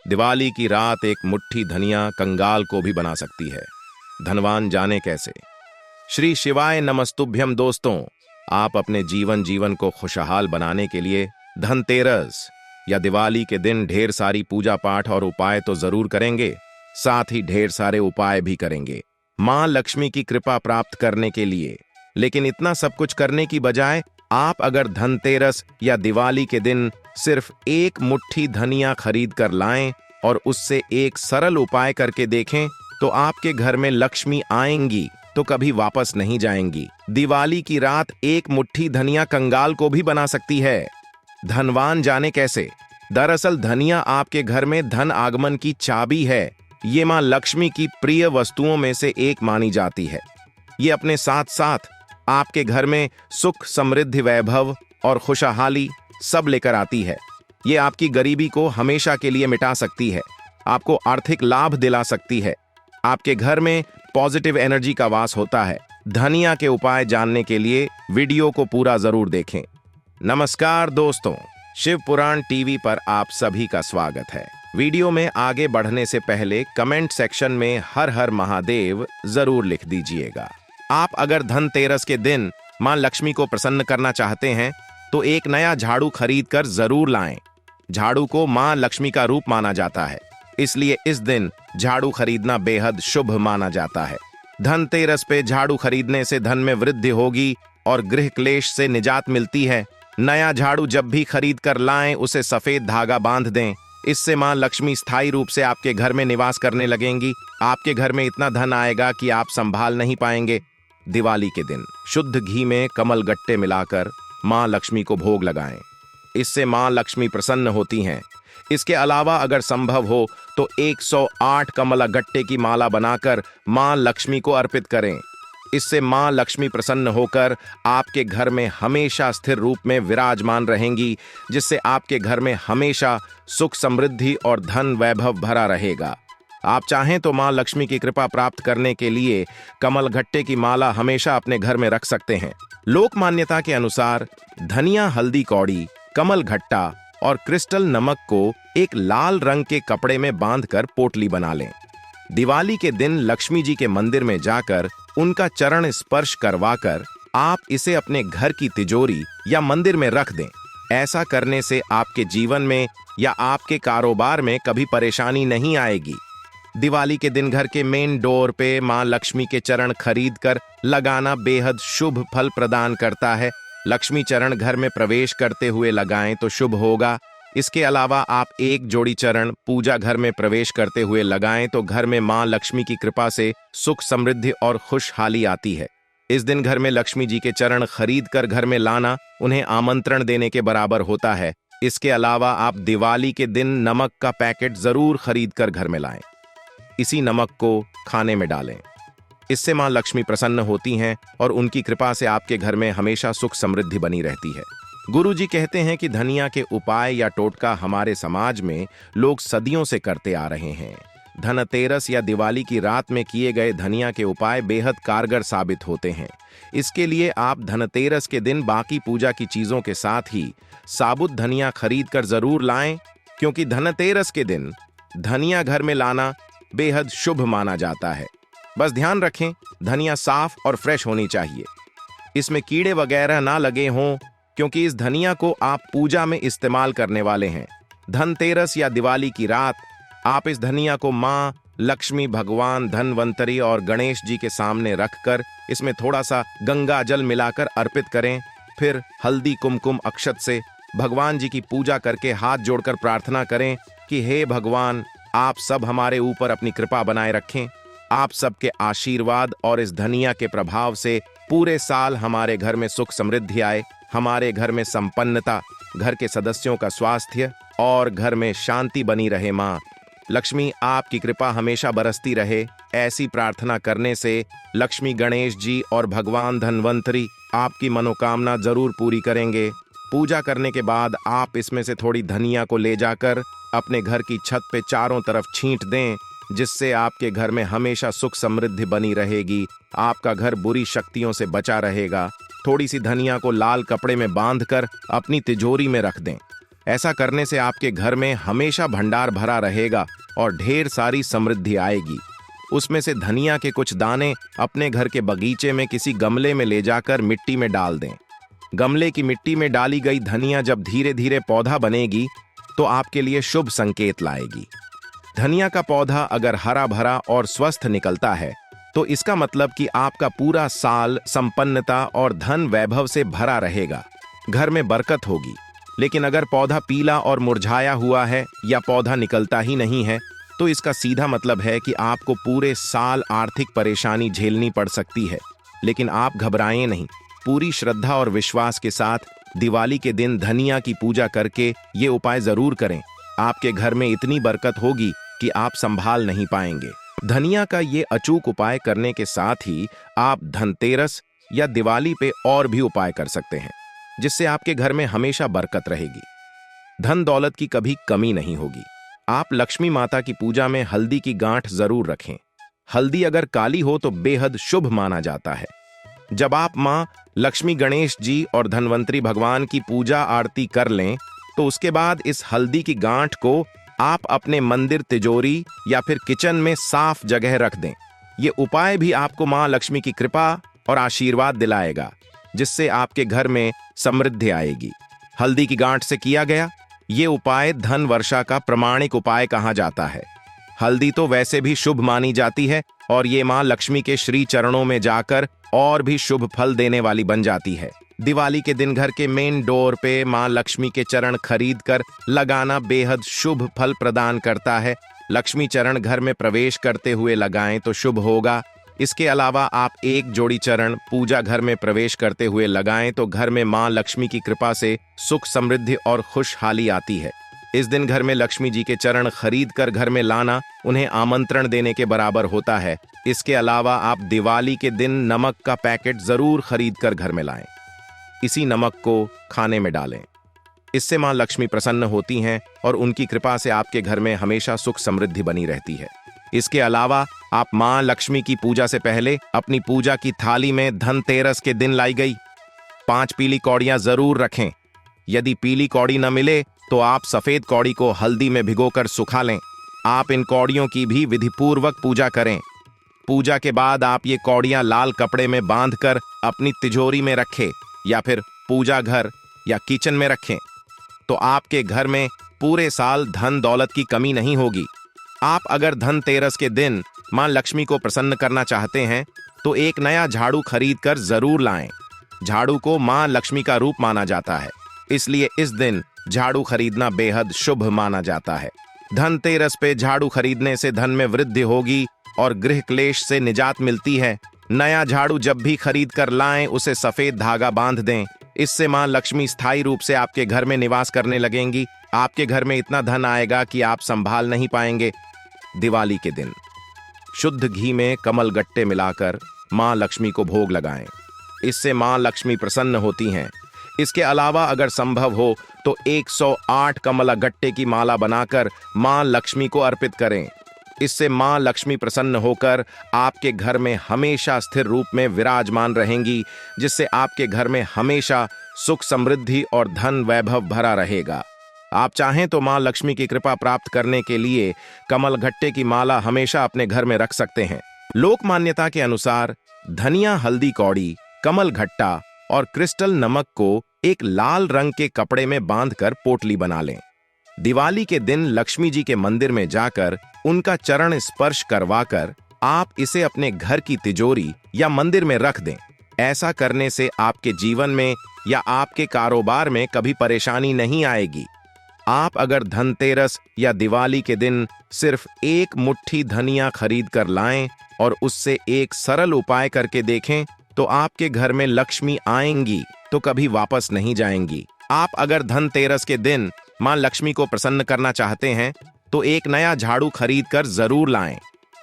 दिवाली की रात एक मुट्ठी धनिया कंगाल को भी बना सकती है। धनवान जाने कैसे। श्री शिवाय नमस्तुभ्यम। दोस्तों, आप अपने जीवन को खुशहाल बनाने के लिए धनतेरस या दिवाली के दिन ढेर सारी पूजा पाठ और उपाय तो जरूर करेंगे, साथ ही ढेर सारे उपाय भी करेंगे मां लक्ष्मी की कृपा प्राप्त करने के लिए। लेकिन इतना सब कुछ करने की बजाय आप अगर धनतेरस या दिवाली के दिन सिर्फ एक मुट्ठी धनिया खरीद कर लाएं और उससे एक सरल उपाय करके देखें तो आपके घर में लक्ष्मी आएंगी तो कभी वापस नहीं जाएंगी। दिवाली की रात एक मुट्ठी धनिया कंगाल को भी बना सकती है। धनवान जाने कैसे। दरअसल धनिया आपके घर में धन आगमन की चाबी है। ये मां लक्ष्मी की प्रिय वस्तुओं में से एक मानी जाती है। ये अपने साथ साथ आपके घर में सुख, समृद्धि, वैभव और खुशहाली सब लेकर आती है। ये आपकी गरीबी को हमेशा के लिए मिटा सकती है, आपको आर्थिक लाभ दिला सकती है, आपके घर में पॉजिटिव एनर्जी का वास होता है। धनिया के उपाय जानने के लिए वीडियो को पूरा जरूर देखें। नमस्कार दोस्तों, शिव पुराण टीवी पर आप सभी का स्वागत है। वीडियो में आगे बढ़ने से पहले कमेंट सेक्शन में हर हर महादेव जरूर लिख दीजिएगा। आप अगर धनतेरस के दिन मां लक्ष्मी को प्रसन्न करना चाहते हैं तो एक नया झाड़ू खरीद कर जरूर लाएं। झाड़ू को मां लक्ष्मी का रूप माना जाता है, इसलिए इस दिन झाड़ू खरीदना बेहद शुभ माना जाता है। धनतेरस पे झाड़ू खरीदने से धन में वृद्धि होगी और गृह क्लेश से निजात मिलती है। नया झाड़ू जब भी खरीद कर लाएं उसे सफेद धागा बांध दें। इससे मां लक्ष्मी स्थायी रूप से आपके घर में निवास करने लगेंगी। आपके घर में इतना धन आएगा कि आप संभाल नहीं पाएंगे। दिवाली के दिन शुद्ध घी में कमल गट्टे मिलाकर मां लक्ष्मी को भोग लगाएं। इससे मां लक्ष्मी प्रसन्न होती हैं। इसके अलावा अगर संभव हो तो 108 कमला गट्टे की माला बनाकर मां लक्ष्मी को अर्पित करें। इससे मां लक्ष्मी प्रसन्न होकर आपके घर में हमेशा स्थिर रूप में विराजमान रहेंगी, जिससे आपके घर में हमेशा सुख, समृद्धि और धन वैभव भरा रहेगा। आप चाहें तो मां लक्ष्मी की कृपा प्राप्त करने के लिए कमल गट्टे की माला हमेशा अपने घर में रख सकते हैं। लोक मान्यता के अनुसार धनिया, हल्दी कौड़ी, कमल घट्टा और क्रिस्टल नमक को एक लाल रंग के कपड़े में बांधकर पोटली बना लें। दिवाली के दिन लक्ष्मी जी के मंदिर में जाकर उनका चरण स्पर्श करवाकर आप इसे अपने घर की तिजोरी या मंदिर में रख दें। ऐसा करने से आपके जीवन में या आपके कारोबार में कभी परेशानी नहीं आएगी। दिवाली के दिन घर के मेन डोर पे मां लक्ष्मी के चरण खरीद कर लगाना बेहद शुभ फल प्रदान करता है। लक्ष्मी चरण घर में प्रवेश करते हुए लगाएं तो शुभ होगा। इसके अलावा आप एक जोड़ी चरण पूजा घर में प्रवेश करते हुए लगाएं तो घर में मां लक्ष्मी की कृपा से सुख, समृद्धि और खुशहाली आती है। इस दिन घर में लक्ष्मी जी के चरण खरीद कर घर में लाना उन्हें आमंत्रण देने के बराबर होता है। इसके अलावा आप दिवाली के दिन नमक का पैकेट जरूर खरीद कर घर में लाएं। इसी नमक को खाने में डालें। इससे मां लक्ष्मी प्रसन्न होती हैं और उनकी कृपा से आपके घर में हमेशा सुख, समृद्धि बनी रहती है। गुरुजी कहते हैं कि धनिया के उपाय या टोटका हमारे समाज में लोग सदियों से करते आ रहे हैं। धनतेरस या दिवाली की रात में किए गए धनिया के उपाय बेहद कारगर साबित होते हैं। इसके लिए आप धनतेरस के दिन बाकी पूजा की चीजों के साथ ही साबुत धनिया खरीद कर जरूर लाएं, क्योंकि धनतेरस के दिन धनिया घर में लाना बेहद शुभ माना जाता है। बस ध्यान रखें, धनिया साफ और फ्रेश होनी चाहिए। इसमें कीड़े वगैरह ना लगे हों, क्योंकि इस धनिया को आप पूजा में इस्तेमाल करने वाले हैं। धनतेरस या दिवाली की रात आप इस धनिया को मां लक्ष्मी, भगवान धनवंतरी और गणेश जी के सामने रखकर इसमें थोड़ा सा गंगा जल मिलाकर अर्पित करें। फिर हल्दी, कुमकुम, अक्षत से भगवान जी की पूजा करके हाथ जोड़कर प्रार्थना करें कि हे भगवान, आप सब हमारे ऊपर अपनी कृपा बनाए रखें। आप सबके आशीर्वाद और इस धनिया के प्रभाव से पूरे साल हमारे घर में सुख, समृद्धि आए, हमारे घर में संपन्नता, घर के सदस्यों का स्वास्थ्य और घर में शांति बनी रहे। मां लक्ष्मी आपकी कृपा हमेशा बरसती रहे। ऐसी प्रार्थना करने से लक्ष्मी, गणेश जी और भगवान धनवंतरी आपकी मनोकामना जरूर पूरी करेंगे। पूजा करने के बाद आप इसमें से थोड़ी धनिया को ले जाकर अपने घर की छत पे चारों तरफ छींट दें, जिससे आपके घर में हमेशा सुख, समृद्धि बनी रहेगी। आपका घर बुरी शक्तियों से बचा रहेगा। थोड़ी सी धनिया को लाल कपड़े में बांधकर अपनी तिजोरी में रख दें। ऐसा करने से आपके घर में हमेशा भंडार भरा रहेगा और ढेर सारी समृद्धि आएगी। उसमें से धनिया के कुछ दाने अपने घर के बगीचे में किसी गमले में ले जाकर मिट्टी में डाल दें। गमले की मिट्टी में डाली गई धनिया जब धीरे धीरे पौधा बनेगी तो आपके लिए शुभ संकेत लाएगी। धनिया का पौधा अगर हरा भरा और स्वस्थ निकलता है तो इसका मतलब कि आपका पूरा साल संपन्नता और धन वैभव से भरा रहेगा, घर में बरकत होगी। लेकिन अगर पौधा पीला और मुरझाया हुआ है या पौधा निकलता ही नहीं है तो इसका सीधा मतलब है कि आपको पूरे साल आर्थिक परेशानी झेलनी पड़ सकती है। लेकिन आप घबराएं नहीं, पूरी श्रद्धा और विश्वास के साथ दिवाली के दिन धनिया की पूजा करके ये उपाय जरूर करें। आपके घर में इतनी बरकत होगी कि आप संभाल नहीं पाएंगे। धनिया का ये अचूक उपाय करने के साथ ही आप धनतेरस या दिवाली पे और भी उपाय कर सकते हैं, जिससे आपके घर में हमेशा बरकत रहेगी, धन दौलत की कभी कमी नहीं होगी। आप लक्ष्मी माता की पूजा में हल्दी की गांठ जरूर रखें। हल्दी अगर काली हो तो बेहद शुभ माना जाता है। जब आप मां लक्ष्मी, गणेश जी और धनवंतरी भगवान की पूजा आरती कर लें तो उसके बाद इस हल्दी की गांठ को आप अपने मंदिर, तिजोरी या फिर किचन में साफ जगह रख दें। ये उपाय भी आपको मां लक्ष्मी की कृपा और आशीर्वाद दिलाएगा, जिससे आपके घर में समृद्धि आएगी। हल्दी की गांठ से किया गया ये उपाय धन वर्षा का प्रमाणिक उपाय कहा जाता है। हल्दी तो वैसे भी शुभ मानी जाती है और ये मां लक्ष्मी के श्री चरणों में जाकर और भी शुभ फल देने वाली बन जाती है। दिवाली के दिन घर के मेन डोर पे मां लक्ष्मी के चरण खरीद कर लगाना बेहद शुभ फल प्रदान करता है। लक्ष्मी चरण घर में प्रवेश करते हुए लगाएं तो शुभ होगा। इसके अलावा आप एक जोड़ी चरण पूजा घर में प्रवेश करते हुए लगाएं तो घर में मां लक्ष्मी की कृपा से सुख, समृद्धि और खुशहाली आती है। इस दिन घर में लक्ष्मी जी के चरण खरीद कर घर में लाना उन्हें आमंत्रण देने के बराबर होता है। इसके अलावा आप दिवाली के दिन नमक का पैकेट जरूर खरीद कर घर में लाएं। इसी नमक को खाने में डालें। इससे मां लक्ष्मी प्रसन्न होती हैं और उनकी कृपा से आपके घर में हमेशा सुख समृद्धि बनी रहती है। इसके अलावा आप मां लक्ष्मी की पूजा से पहले अपनी पूजा की थाली में धनतेरस के दिन लाई गई 5 पीली कौड़ियां जरूर रखें। यदि पीली कौड़ी न मिले तो आप सफेद कौड़ी को हल्दी में भिगोकर सुखा लें। आप इन कौड़ियों की भी विधिपूर्वक पूजा करें। पूजा के बाद आप ये कौड़ियां लाल कपड़े में बांधकर अपनी तिजोरी में रखें या फिर पूजा घर या किचन में रखें, तो आपके घर में पूरे साल धन दौलत की कमी नहीं होगी। आप अगर धनतेरस के दिन मां लक्ष्मी को प्रसन्न करना चाहते हैं तो एक नया झाड़ू खरीद कर जरूर लाएं। झाड़ू को मां लक्ष्मी का रूप माना जाता है, इसलिए इस दिन झाड़ू खरीदना बेहद शुभ माना जाता है। धनतेरस पे झाड़ू खरीदने से धन में वृद्धि होगी और गृह क्लेश से निजात मिलती है। नया झाड़ू जब भी खरीद कर लाएं उसे सफेद धागा बांध दें। इससे मां लक्ष्मी स्थायी रूप से आपके घर में निवास करने लगेंगी। आपके घर में इतना धन आएगा कि आप संभाल नहीं पाएंगे। दिवाली के दिन शुद्ध घी में कमल गट्टे मिलाकर मां लक्ष्मी को भोग लगाएं। इससे मां लक्ष्मी प्रसन्न होती हैं। इसके अलावा अगर संभव हो तो 108 कमला गट्टे की माला बनाकर मां लक्ष्मी को अर्पित करें। इससे मां लक्ष्मी प्रसन्न होकर आपके घर में हमेशा स्थिर रूप में विराजमान रहेंगी, जिससे आपके घर में हमेशा सुख, समृद्धि और धन वैभव भरा रहेगा। आप चाहें तो मां लक्ष्मी की कृपा प्राप्त करने के लिए कमल गट्टे की माला हमेशा अपने घर में रख सकते हैं। लोक मान्यता के अनुसार धनिया, हल्दी कौड़ी, कमल घट्टा और क्रिस्टल नमक को एक लाल रंग के कपड़े में बांधकर पोटली बना लें। दिवाली के दिन लक्ष्मी जी के मंदिर में जाकर उनका चरण स्पर्श करवाकर आप इसे अपने घर की तिजोरी या मंदिर में रख दें। ऐसा करने से आपके जीवन में या आपके कारोबार में कभी परेशानी नहीं आएगी। आप अगर धनतेरस या दिवाली के दिन सिर्फ एक मुट्ठी धनिया खरीद कर लाएं और उससे एक सरल उपाय करके देखें तो आपके घर में लक्ष्मी आएंगी तो कभी वापस नहीं जाएंगी। आप अगर धनतेरस के दिन मां लक्ष्मी को प्रसन्न करना चाहते हैं तो एक नया झाड़ू खरीद कर जरूर लाएं।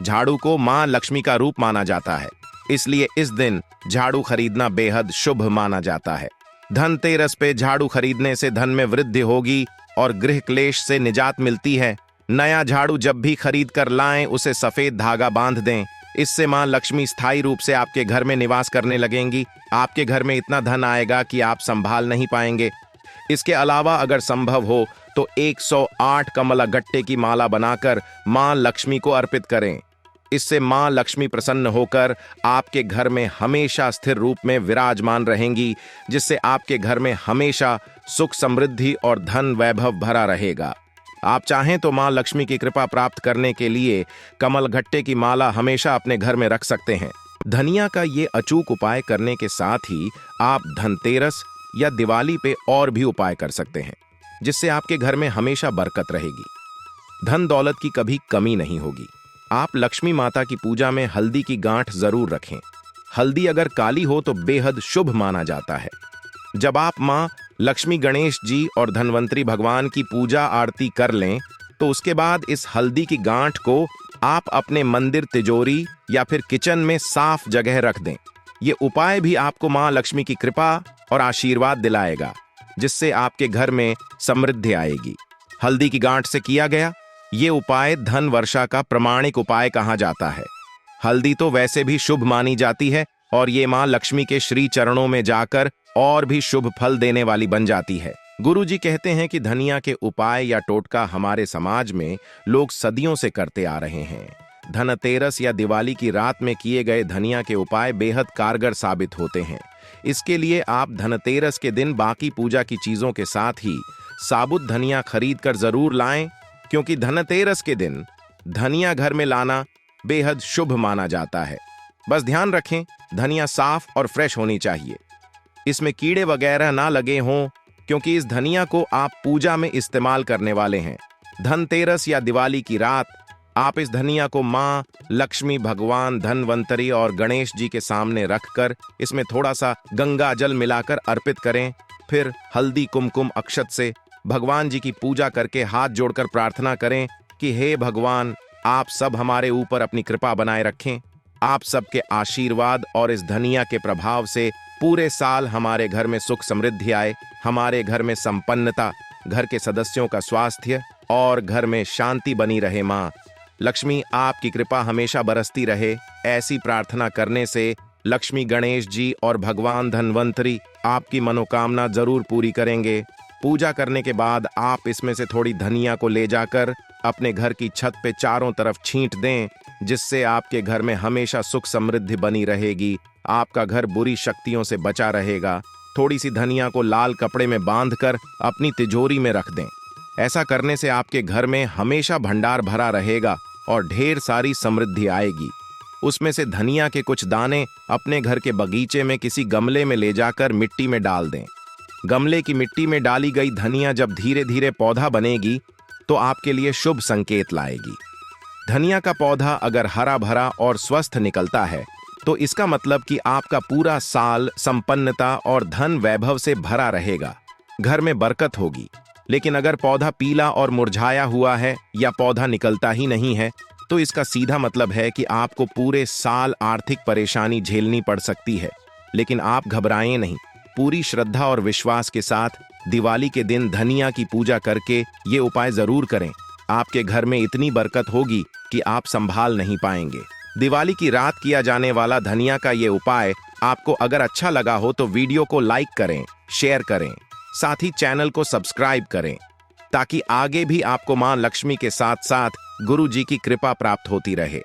झाड़ू को मां लक्ष्मी का रूप माना जाता है, इसलिए इस दिन झाड़ू खरीदना बेहद शुभ माना जाता है। धनतेरस पे झाड़ू खरीदने से धन में वृद्धि होगी और गृह क्लेश से निजात मिलती है। नया झाड़ू जब भी खरीद कर लाएं उसे सफेद धागा बांध दें। इससे मां लक्ष्मी स्थायी रूप से आपके घर में निवास करने लगेंगी। आपके घर में इतना धन आएगा कि आप संभाल नहीं पाएंगे। इसके अलावा अगर संभव हो तो 108 कमला गट्टे की माला बनाकर मां लक्ष्मी को अर्पित करें। इससे मां लक्ष्मी प्रसन्न होकर आपके घर में हमेशा स्थिर रूप में विराजमान रहेंगी, जिससे आपके घर में हमेशा सुख समृद्धि और धन वैभव भरा रहेगा। आप चाहें तो मां लक्ष्मी की कृपा प्राप्त करने के लिए कमल गट्टे की माला हमेशा अपने घर में रख सकते हैं। धनिया का ये अचूक उपाय करने के साथ ही आप धनतेरस या दिवाली पे और भी उपाय कर सकते हैं, जिससे आपके घर में हमेशा बरकत रहेगी, धन दौलत की कभी कमी नहीं होगी। आप लक्ष्मी माता की पूजा में हल्दी की गांठ जरूर रखें। हल्दी अगर काली हो तो बेहद शुभ माना जाता है। जब आप मां लक्ष्मी, गणेश जी और धन्वंतरी भगवान की पूजा आरती कर लें तो उसके बाद इस हल्दी की गांठ को आप अपने मंदिर, तिजोरी या फिर किचन में साफ जगह रख दें। ये उपाय भी आपको मां लक्ष्मी की कृपा और आशीर्वाद दिलाएगा, जिससे आपके घर में समृद्धि आएगी। हल्दी की गांठ से किया गया ये उपाय धन वर्षा का प्रमाणिक उपाय कहा जाता है। हल्दी तो वैसे भी शुभ मानी जाती है और ये मां लक्ष्मी के श्री चरणों में जाकर और भी शुभ फल देने वाली बन जाती है। गुरुजी कहते हैं कि धनिया के उपाय या टोटका हमारे समाज में लोग सदियों से करते आ रहे हैं। धनतेरस या दिवाली की रात में किए गए धनिया के उपाय बेहद कारगर साबित होते हैं। इसके लिए आप धनतेरस के दिन बाकी पूजा की चीजों के साथ ही साबुत धनिया खरीद कर जरूर लाएं, क्योंकि धनतेरस के दिन धनिया घर में लाना बेहद शुभ माना जाता है। बस ध्यान रखें, धनिया साफ और फ्रेश होनी चाहिए। इसमें कीड़े वगैरह ना लगे हों, क्योंकि इस धनिया को आप पूजा में इस्तेमाल करने वाले हैं। धनतेरस या दिवाली की रात आप इस धनिया को मां लक्ष्मी, भगवान धन्वंतरी और गणेश जी के सामने रखकर इसमें थोड़ा सा गंगा जल मिलाकर अर्पित करें। फिर हल्दी, कुमकुम, अक्षत से भगवान जी की पूजा करके हाथ जोड़कर प्रार्थना करें कि हे भगवान, आप सब हमारे ऊपर अपनी कृपा बनाए रखें। आप सबके आशीर्वाद और इस धनिया के प्रभाव से पूरे साल हमारे घर में सुख समृद्धि आए, हमारे घर में संपन्नता, घर के सदस्यों का स्वास्थ्य और घर में शांति बनी रहे। मां लक्ष्मी आपकी कृपा हमेशा बरसती रहे। ऐसी प्रार्थना करने से लक्ष्मी, गणेश जी और भगवान धन्वंतरी आपकी मनोकामना जरूर पूरी करेंगे। पूजा करने के बाद आप इसमें से थोड़ी धनिया को ले जाकर अपने घर की छत पे चारों तरफ छींट दें, जिससे आपके घर में हमेशा सुख समृद्धि बनी रहेगी। आपका घर बुरी शक्तियों से बचा रहेगा। थोड़ी सी धनिया को लाल कपड़े में बांधकर अपनी तिजोरी में रख दें। ऐसा करने से आपके घर में हमेशा भंडार भरा रहेगा और ढेर सारी समृद्धि आएगी। उसमें से धनिया के कुछ दाने अपने घर के बगीचे में किसी गमले में ले जाकर मिट्टी में डाल दें। गमले की मिट्टी में डाली गई धनिया जब धीरे धीरे पौधा बनेगी तो आपके लिए शुभ संकेत लाएगी। धनिया का पौधा अगर हरा भरा और स्वस्थ निकलता है तो इसका मतलब कि आपका पूरा साल संपन्नता और धन वैभव से भरा रहेगा, घर में बरकत होगी। लेकिन अगर पौधा पीला और मुरझाया हुआ है या पौधा निकलता ही नहीं है तो इसका सीधा मतलब है कि आपको पूरे साल आर्थिक परेशानी झेलनी पड़ सकती है। लेकिन आप घबराएं नहीं, पूरी श्रद्धा और विश्वास के साथ दिवाली के दिन धनिया की पूजा करके ये उपाय जरूर करें। आपके घर में इतनी बरकत होगी कि आप संभाल नहीं पाएंगे। दिवाली की रात किया जाने वाला धनिया का ये उपाय आपको अगर अच्छा लगा हो तो वीडियो को लाइक करें, शेयर करें, साथ ही चैनल को सब्सक्राइब करें, ताकि आगे भी आपको मां लक्ष्मी के साथ साथ गुरु जी की कृपा प्राप्त होती रहे।